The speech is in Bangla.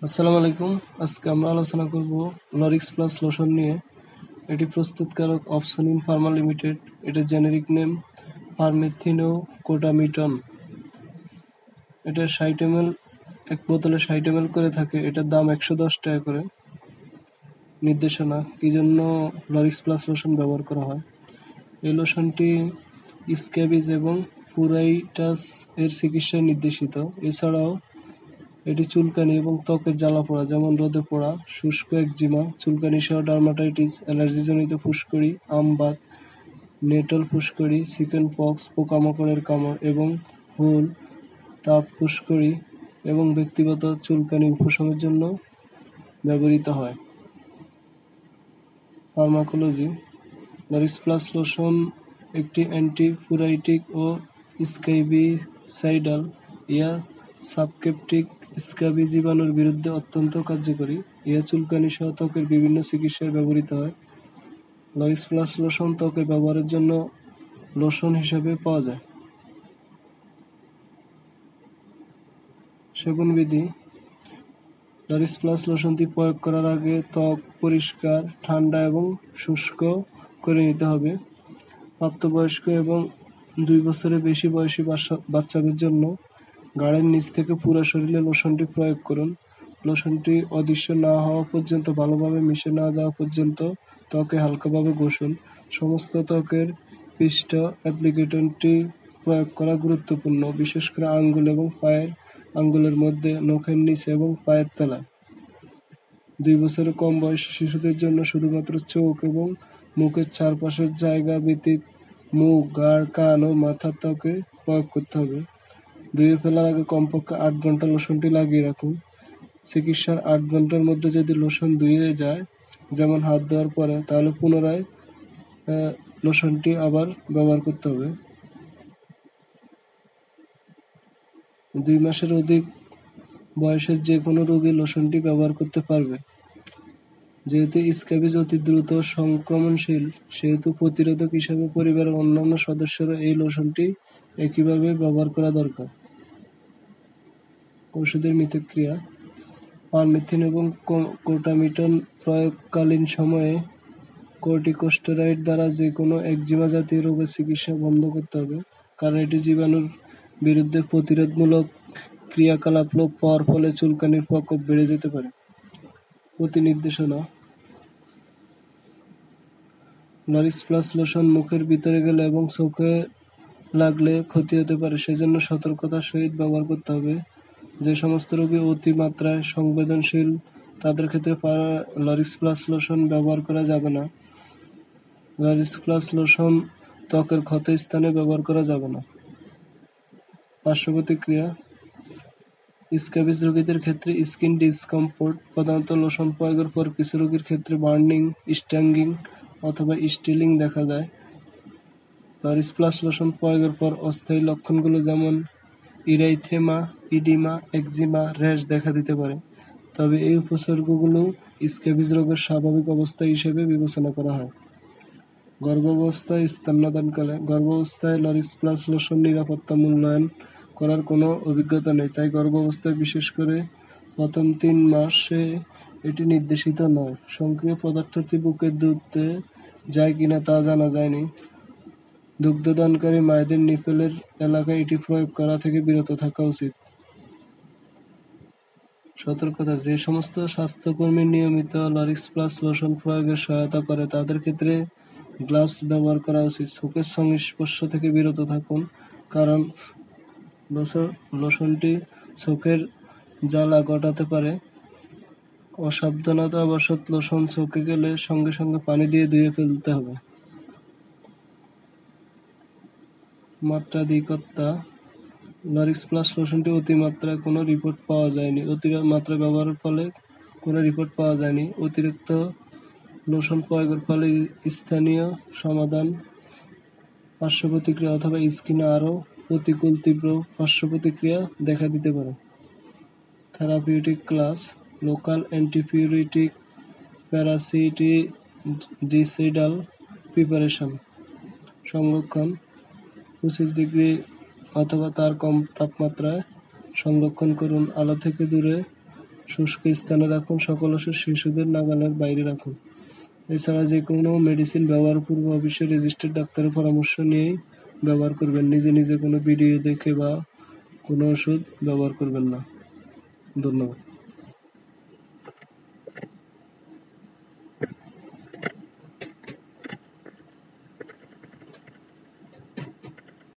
আসসালামু আলাইকুম। আজকে আমরা আলোচনা করব লরিক্স প্লাস লোশন নিয়ে। এটি প্রস্তুতকারক অপসনিন ফার্মা লিমিটেড। এটার জেনেরিক নেম পারমেথিনোকোটামিটন। এটা 60 ml, এক বোতলে 60 ml করে থাকে। এটার দাম 110 টাকা করে। নির্দেশনা কি জন্য লরিক্স প্লাস লোশন ব্যবহার করা হয়। এই লোশনটি স্ক্যাবিজ এবং পুরাইটাস এর চিকিৎসায় নির্দেশিত। এছাড়াও এটি চুলকানি এবং ত্বকের জ্বালাপোড়া যেমন রোদে পোড়া, শুষ্ক একজিমা, চুলকানি সহ ডার্মাটাইটিস, অ্যালার্জিজনিত ফুসকুড়ি, আমবাত, নেটল ফুসকুড়ি, চিকেন পক্স, পোকামাকড়ের কামড় এবং হুল, তাপ ফুসকুড়ি এবং ব্যক্তিগত চুলকানি উপশমের জন্য ব্যবহৃত হয়। ফার্মাকোলজি লরিক্স প্লাস লোশন একটি অ্যান্টিপুরাইটিক ও স্ক্যাবিসাইডাল ইয়া সাবকেপটিক স্ক্যাবি জীবাণুর বিরুদ্ধে অত্যন্ত কার্যকরী। ইহা চুলকানি সহ ত্বকের বিভিন্ন চিকিৎসায় ব্যবহৃত হয়। লরিক্স প্লাস লোশন ত্বকে ব্যবহারের জন্য লোশন হিসেবে পাওয়া যায়। সেবনবিধি লরিক্স প্লাস লোশনটি প্রয়োগ করার আগে ত্বক পরিষ্কার, ঠান্ডা এবং শুষ্ক করে নিতে হবে। প্রাপ্তবয়স্ক এবং 2 বছরের বেশি বয়সী বাচ্চাদের জন্য গাড়ের নিচ থেকে পুরো শরীরে লোশনটি প্রয়োগ করুন। লোশনটি অদৃশ্য না হওয়া পর্যন্ত, ভালোভাবে মিশে না যাওয়া পর্যন্ত ত্বকে হালকাভাবে ঘষুন। সমস্ত ত্বকের পৃষ্ঠ অ্যাপ্লিকেটরটি প্রয়োগ করা গুরুত্বপূর্ণ, বিশেষ করে আঙ্গুল এবং পায়ের আঙ্গুলের মধ্যে, নখের নিচে এবং পায়ের তলায়। 2 বছরের কম বয়সী শিশুদের জন্য শুধুমাত্র চোখ এবং মুখের চারপাশের জায়গা ব্যতীত মুখ, ঘাড়, কান ও মাথার ত্বকে প্রয়োগ করতে হবে। ধুয়ে ফেলার আগে কমপক্ষে 8 ঘন্টা লোশনটি লাগিয়ে রাখুন। চিকিৎসার 8 ঘন্টার মধ্যে যদি লোশন ধুয়ে যায়, যেমন হাত ধোয়ার পরে, তাহলে পুনরায় লোশনটি আবার ব্যবহার করতে হবে। 2 মাসের অধিক বয়সের যে কোনো রোগী লোশনটি ব্যবহার করতে পারবে। যেহেতু স্ক্যাবিজ অতি দ্রুত সংক্রমণশীল, সেহেতু প্রতিরোধক হিসাবে পরিবারের অন্যান্য সদস্যরা এই লোশনটি একইভাবে ব্যবহার করা দরকার। ওষুধের মিথস্ক্রিয়া পারমেথিন এবং কোটামিটন প্রয়োগকালীন সময়ে কর্টিকোস্টেরয়েড দ্বারা যে কোনো একজিমা জাতীয় রোগের চিকিৎসা বন্ধ করতে হবে, কারণ এটি জীবাণুর বিরুদ্ধে প্রতিরোধমূলক ক্রিয়াকলাপ লোপ পাওয়ার ফলে চুলকানির প্রকোপ বেড়ে যেতে পারে। প্রতি নির্দেশনা লরিক্স প্লাস লোশন মুখের ভিতরে গেলে এবং চোখে লাগলে ক্ষতি হতে পারে, সেজন্য সতর্কতার সহিত ব্যবহার করতে হবে। যে সমস্ত রোগী অতিমাত্রায় সংবেদনশীল, তাদের ক্ষেত্রে লরিক্স প্লাস লোশন ব্যবহার করা যাবে না। লরিক্স প্লাস লোশন ত্বকের ক্ষত স্থানে ব্যবহার করা যাবে না। পার্শ্ব প্রতিক্রিয়া স্ক্যাবিজ রোগীদের ক্ষেত্রে স্কিন ডিসকমফোর্ট, প্রধানত লোশন প্রয়োগের পর কিছু রোগীর ক্ষেত্রে বার্নিং, স্ট্যাঙ্গিং অথবা স্টিলিং দেখা যায়। লরিক্স প্লাস লোশন প্রয়োগের পর অস্থায়ী লক্ষণগুলো যেমন ইরাইথেমা, ইডিমা, একজিমা, র্যাশ দেখা দিতে পারে, তবে এই উপসর্গগুলো স্ক্যাবিজ রোগের স্বাভাবিক অবস্থা হিসেবে বিবেচনা করা হয়। গর্ভাবস্থায় স্তন্যদানকালে গর্ভাবস্থায় লরিক্স প্লাস লোশন নিরাপত্তা মূল্যায়ন করার কোনো অভিজ্ঞতা নেই, তাই গর্ভাবস্থায়, বিশেষ করে প্রথম 3 মাসে এটি নির্দেশিত নয়। সক্রিয় পদার্থটি বুকের দুধে যায় কিনা তা জানা যায়নি। দুগ্ধদানকারী মায়েদের নিপেলের এলাকায় এটি প্রয়োগ করা থেকে বিরত থাকা উচিত। সতর্কতা যে সমস্ত স্বাস্থ্যকর্মী নিয়মিত লরিক্স প্লাস লোশন প্রয়োগে সহায়তা করে, তাদের ক্ষেত্রে গ্লাভস ব্যবহার করা উচিত। চোখের সংস্পর্শ থেকে বিরত থাকুন, কারণ লোশনটি চোখের জ্বালা ঘটাতে পারে। অসাবধানতাবশত লোশন চোখে গেলে সঙ্গে সঙ্গে পানি দিয়ে ধুয়ে ফেলতে হবে। মাত্রাধিকতা লরিক্স প্লাস লোশনটি অতিমাত্রায় কোনো রিপোর্ট পাওয়া যায়নি। অতিমাত্রা ব্যবহারের ফলে কোনো রিপোর্ট পাওয়া যায়নি। অতিরিক্ত লোশন প্রয়োগের ফলে স্থানীয় সমাধান, পার্শ্ব প্রতিক্রিয়া অথবা স্কিনে আরও প্রতিকূল তীব্র পার্শ্ব প্রতিক্রিয়া দেখা দিতে পারে। Therapeutic class local antipyretic parasiticidal preparation. সংরক্ষণ 25 ডিগ্রি অথবা তার কম তাপমাত্রায় সংরক্ষণ করুন। আলো থেকে দূরে শুষ্ক স্থানে রাখুন। সকল ওষুধ শিশুদের নাগালের বাইরে রাখুন। এছাড়া যে কোনো মেডিসিন ব্যবহার পূর্বে অবশ্যই রেজিস্টার্ড ডাক্তারের পরামর্শ নিয়েই ব্যবহার করবেন। নিজে নিজে কোনো ভিডিও দেখে বা কোনো ওষুধ ব্যবহার করবেন না। ধন্যবাদ।